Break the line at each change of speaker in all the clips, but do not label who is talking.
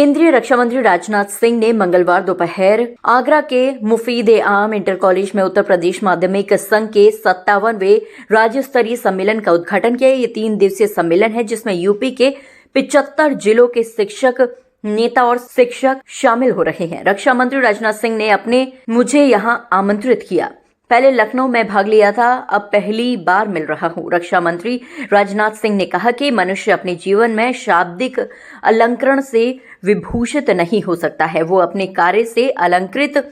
केंद्रीय रक्षा मंत्री राजनाथ सिंह ने मंगलवार दोपहर आगरा के मुफीद-ए-आम इंटर कॉलेज में उत्तर प्रदेश माध्यमिक संघ के 57वें राज्य स्तरीय सम्मेलन का उद्घाटन किया। ये 3 दिवसीय सम्मेलन है जिसमें यूपी के 75 जिलों के शिक्षक, नेता और शिक्षक शामिल हो रहे हैं। रक्षा मंत्री राजनाथ सिंह ने मुझे यहां आमंत्रित किया। पहले लखनऊ में भाग लिया था, अब पहली बार मिल रहा हूं। रक्षा मंत्री राजनाथ सिंह ने कहा कि मनुष्य अपने जीवन में शाब्दिक अलंकरण से विभूषित नहीं हो सकता है, वो अपने कार्य से अलंकृत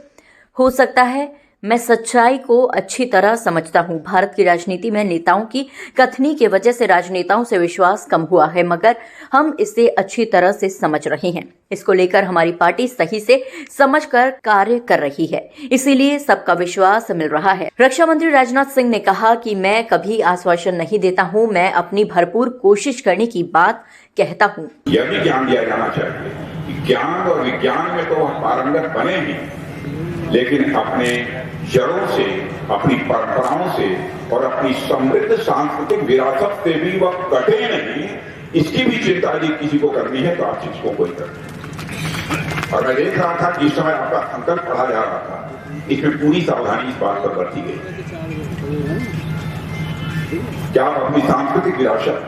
हो सकता है। मैं सच्चाई को अच्छी तरह समझता हूं। भारत की राजनीति में नेताओं की कथनी की वजह से राजनेताओं से विश्वास कम हुआ है, मगर हम इसे अच्छी तरह से समझ रहे हैं। इसको लेकर हमारी पार्टी सही से समझकर कार्य कर रही है, इसीलिए सबका विश्वास मिल रहा है। रक्षा मंत्री राजनाथ सिंह ने कहा कि मैं कभी आश्वासन नहीं देता हूं, मैं अपनी भरपूर कोशिश करने की बात कहता हूं।
यह भी ज्ञान दिया जाना चाहिए कि ज्ञान और विज्ञान में तो हम पारंगत बने ही, लेकिन अपने जड़ों से, अपनी परंपराओं से और अपनी समृद्ध सांस्कृतिक विरासत से भी वह कटे नहीं, इसकी भी चिंता यदि किसी को करनी है तो आप शिक्षकों को ही करें। और मैं देख रहा था कि इस समय आपका संकल्प पढ़ा जा रहा था, इसमें पूरी सावधानी इस बात पर बरती गई कि आप अपनी सांस्कृतिक विरासत,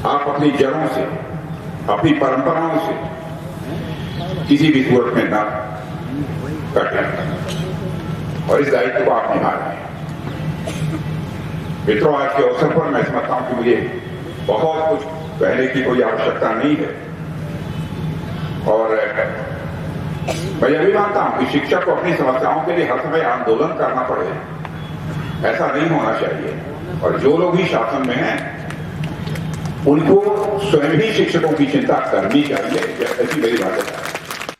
आप अपनी जड़ों से, अपनी परंपराओं से किसी भी सूरत में न कटे और इस दायित्व को आप निभा रहे हैं। मित्रों, आज के अवसर पर मैं समझता हूं कि मुझे बहुत कुछ कहने की कोई आवश्यकता नहीं है और मैं यह भी मानता हूं कि शिक्षक को अपनी समस्याओं के लिए हर समय आंदोलन करना पड़े, ऐसा नहीं होना चाहिए। और जो लोग भी शासन में हैं उनको स्वयं ही शिक्षकों की चिंता करनी चाहिए, ऐसी मेरी बात है।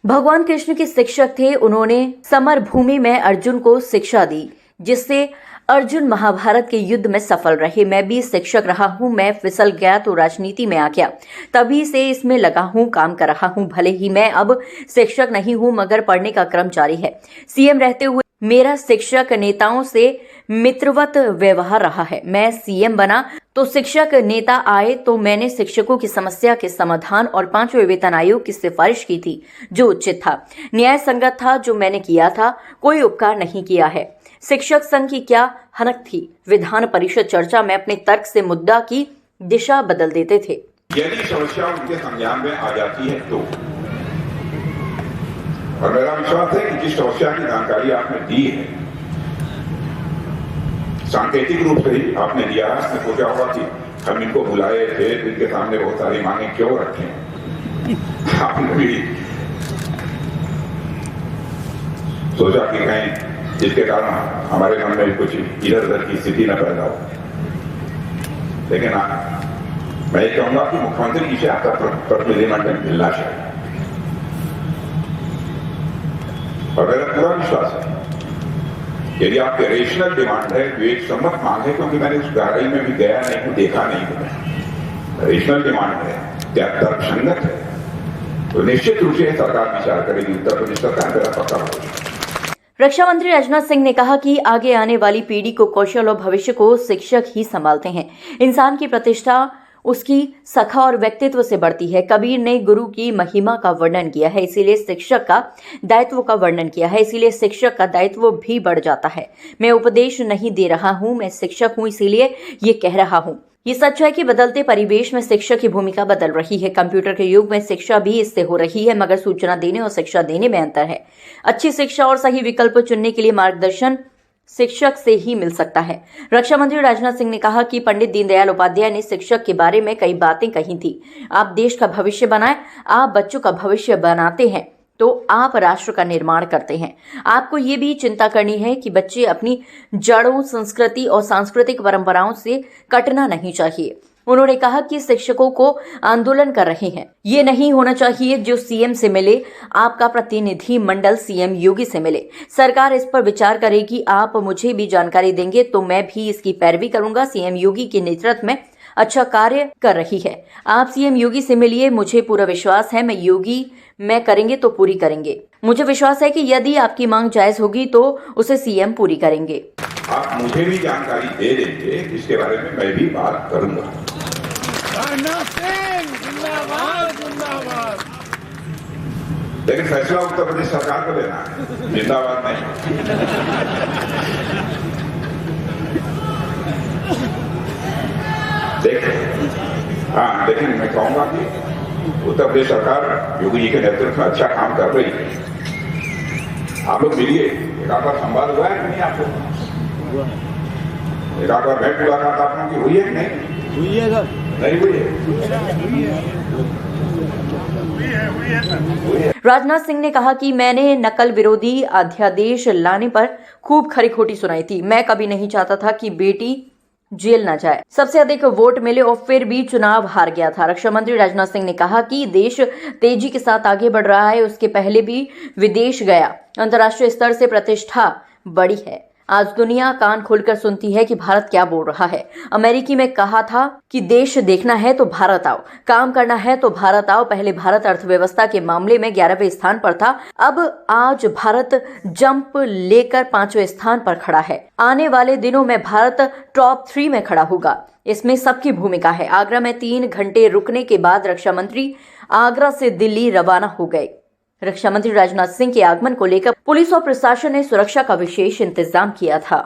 भगवान कृष्ण के शिक्षक थे। उन्होंने समर भूमि में अर्जुन को शिक्षा दी, जिससे अर्जुन महाभारत के युद्ध में सफल रहे। मैं भी शिक्षक रहा हूं, मैं फिसल गया तो राजनीति में आ गया, तभी से इसमें लगा हूं, काम कर रहा हूं। भले ही मैं अब शिक्षक नहीं हूं, मगर पढ़ने का क्रम जारी है। सीएम रहते हुए मेरा शिक्षक नेताओं से मित्रवत व्यवहार रहा है। मैं सीएम बना तो शिक्षक नेता आए तो मैंने शिक्षकों की समस्या के समाधान और 5वें वेतन आयोग की सिफारिश की थी, जो उचित था, न्याय संगत था। जो मैंने किया था, कोई उपकार नहीं किया है। शिक्षक संघ की क्या हनक थी। विधान परिषद चर्चा में अपने तर्क से मुद्दा की दिशा बदल देते थे।
यदि समस्या उनके संज्ञान में आ जाती है तो, और मेरा विश्वास है कि जिस समस्या की जानकारी आपने दी है, सांकेतिक रूप से ही आपने दिया है। आपने सोचा होगा कि हम इनको बुलाए थे, इनके सामने बहुत सारी मांगे क्यों रखें। आपने भी सोचा कि कहीं जिसके कारण हमारे मन में कुछ इधर उधर की स्थिति न पैदा हो। लेकिन मैं ये कहूंगा कि मुख्यमंत्री जी से आपका प्रतिनिधिमंडल मिलना चाहिए और मेरा पूरा विश्वास है यदि आपके रेशनल डिमांड है, जो एक सम्मत मांग है, क्योंकि मैंने उस गहराई में भी गया नहीं हूं, देखा नहीं हूं, रेशनल डिमांड है, क्या तर्कसंगत है, तो निश्चित रूप से सरकार विचार करेगी। उत्तर प्रदेश सरकार मेरा पक्का भरोसा।
रक्षा मंत्री राजनाथ सिंह ने कहा कि आगे आने वाली पीढ़ी को कौशल और भविष्य को शिक्षक ही संभालते हैं। इंसान की प्रतिष्ठा उसकी सखा और व्यक्तित्व से बढ़ती है। कबीर ने गुरु की महिमा का वर्णन किया है, इसीलिए शिक्षक का दायित्व का वर्णन किया है, इसीलिए शिक्षक का दायित्व भी बढ़ जाता है। मैं उपदेश नहीं दे रहा हूं, मैं शिक्षक हूं, इसीलिए ये कह रहा हूं। ये सच है कि बदलते परिवेश में शिक्षक की भूमिका बदल रही है। कंप्यूटर के युग में शिक्षा भी इससे हो रही है, मगर सूचना देने और शिक्षा देने में अंतर है। अच्छी शिक्षा और सही विकल्प चुनने के लिए मार्गदर्शन शिक्षक से ही मिल सकता है। रक्षा मंत्री राजनाथ सिंह ने कहा कि पंडित दीनदयाल उपाध्याय ने शिक्षक के बारे में कई बातें कही थी। आप देश का भविष्य बनाएं, आप बच्चों का भविष्य बनाते हैं तो आप राष्ट्र का निर्माण करते हैं। आपको ये भी चिंता करनी है कि बच्चे अपनी जड़ों, संस्कृति और सांस्कृतिक परंपराओं से कटना नहीं चाहिए। उन्होंने कहा कि शिक्षकों को आंदोलन कर रहे हैं। ये नहीं होना चाहिए जो सीएम से मिले, आपका प्रतिनिधि मंडल सीएम योगी से मिले। सरकार इस पर विचार करेगी। आप मुझे भी जानकारी देंगे तो मैं भी इसकी पैरवी करूंगा। सीएम योगी के नेतृत्व में अच्छा कार्य कर रही है। आप सीएम योगी से मिलिए, मुझे पूरा विश्वास है मैं करेंगे तो पूरी करेंगे। मुझे विश्वास है कि यदि आपकी मांग जायज होगी तो उसे सीएम पूरी करेंगे।
आप मुझे भी जानकारी दे देंगे, इसके बारे में मैं भी बात करूंगा।
जिंदाबाद जिंदाबाद।
लेकिन फैसला उत्तर प्रदेश सरकार को लेना है, जिंदाबाद नहीं। हाँ, लेकिन मैं कहूंगा कि उत्तर प्रदेश सरकार योगी जी के नेतृत्व में अच्छा काम कर रही है। आप लोग मिलिए, एक आध बार संवाद हुआ है कि नहीं? आपको एक आध बार भेंट मुलाकात आप लोगों की हुई है कि नहीं? हुई है सर। नहीं हुई है।
राजनाथ सिंह ने कहा कि मैंने नकल विरोधी अध्यादेश लाने पर खूब खरी खोटी सुनाई थी। मैं कभी नहीं चाहता था कि बेटी जेल न जाए। सबसे अधिक वोट मिले और फिर भी चुनाव हार गया था। रक्षा मंत्री राजनाथ सिंह ने कहा कि देश तेजी के साथ आगे बढ़ रहा है। उसके पहले भी विदेश गया। अंतर्राष्ट्रीय स्तर से प्रतिष्ठा बढ़ी है। आज दुनिया कान खोलकर सुनती है कि भारत क्या बोल रहा है। अमेरिकी में कहा था कि देश देखना है तो भारत आओ, काम करना है तो भारत आओ। पहले भारत अर्थव्यवस्था के मामले में 11वें स्थान पर था। अब आज भारत जंप लेकर 5वें स्थान पर खड़ा है। आने वाले दिनों में भारत टॉप 3 में खड़ा होगा। इसमें सबकी भूमिका है। आगरा में 3 घंटे रुकने के बाद रक्षा मंत्री आगरा से दिल्ली रवाना हो गए। रक्षा मंत्री राजनाथ सिंह के आगमन को लेकर पुलिस और प्रशासन ने सुरक्षा का विशेष इंतजाम किया था।